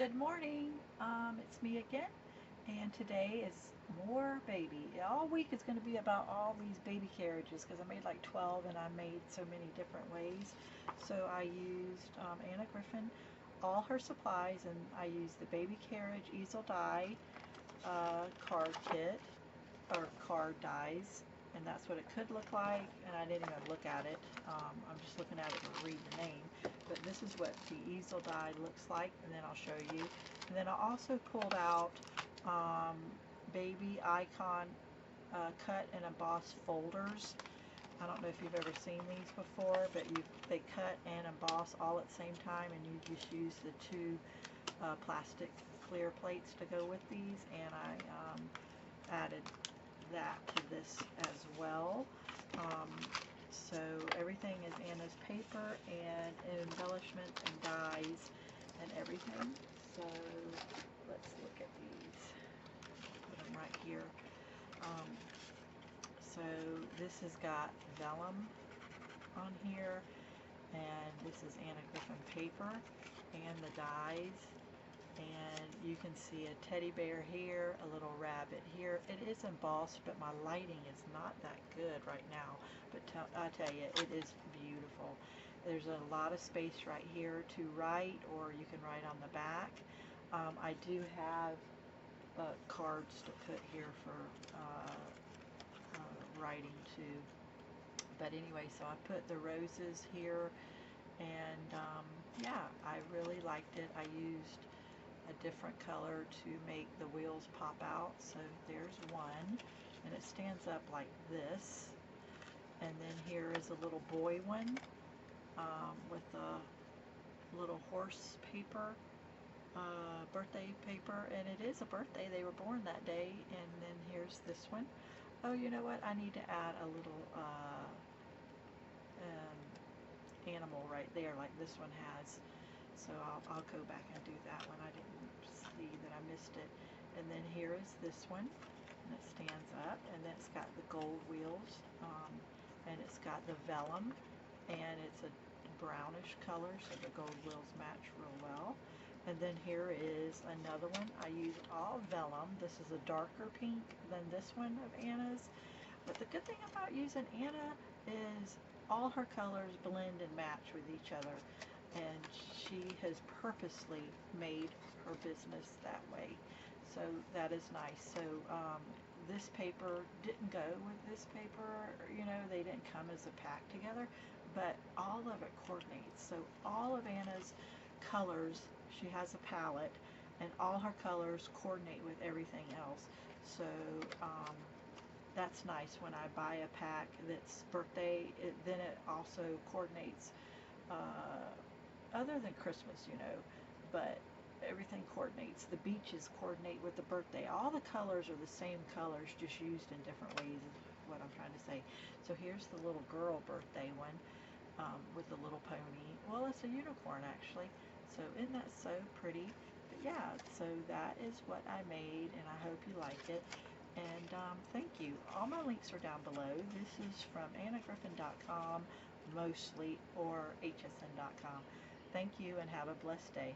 Good morning. It's me again, and today is more baby. All week is going to be about all these baby carriages because I made like 12 and I made so many different ways. So I used Anna Griffin, all her supplies, and I used the baby carriage easel die card kit, or card dies, and that's what it could look like, and I didn't even look at it. I'm just looking at it to read the name, but this is what the easel die looks like, and then I'll show you. And then I also pulled out baby icon cut and emboss folders. I don't know if you've ever seen these before, but they cut and emboss all at the same time, and you just use the two plastic clear plates to go with these, and I added that to this as well. So everything is Anna's paper and embellishments and dies and everything. So let's look at these. Put them right here. So this has got vellum on here, and this is Anna Griffin paper and the dies. And you can see a teddy bear here, a little rabbit here. It is embossed, but my lighting is not that good right now. But I tell you, it is beautiful. There's a lot of space right here to write, or you can write on the back. I do have cards to put here for writing too. But anyway, so I put the roses here, and yeah, I really liked it. I used a different color to make the wheels pop out. So there's one, and it stands up like this. And then here is a little boy one with a little horse paper, birthday paper, and it is a birthday. They were born that day. And then here's this one. Oh, you know what? I need to add a little animal right there like this one has. So I'll go back and do that one. I didn't see that I missed it. And then here is this one, and it stands up, and then it's got the gold wheels, and it's got the vellum, and it's a brownish color, so the gold wheels match real well. And then here is another one. I use all vellum. This is a darker pink than this one of Anna's. But the good thing about using Anna is all her colors blend and match with each other. And she has purposely made her business that way. So that is nice. So this paper didn't go with this paper, you know, they didn't come as a pack together, but all of it coordinates. So all of Anna's colors, she has a palette, and all her colors coordinate with everything else. So that's nice. When I buy a pack that's birthday, then it also coordinates other than Christmas, you know, but everything coordinates. The beaches coordinate with the birthday. All the colors are the same colors, just used in different ways is what I'm trying to say. So here's the little girl birthday one with the little pony. Well, it's a unicorn actually. So isn't that so pretty? But yeah, so that is what I made, and I hope you like it. And thank you. All my links are down below. This is from annagriffin.com mostly, or hsn.com. Thank you, and have a blessed day.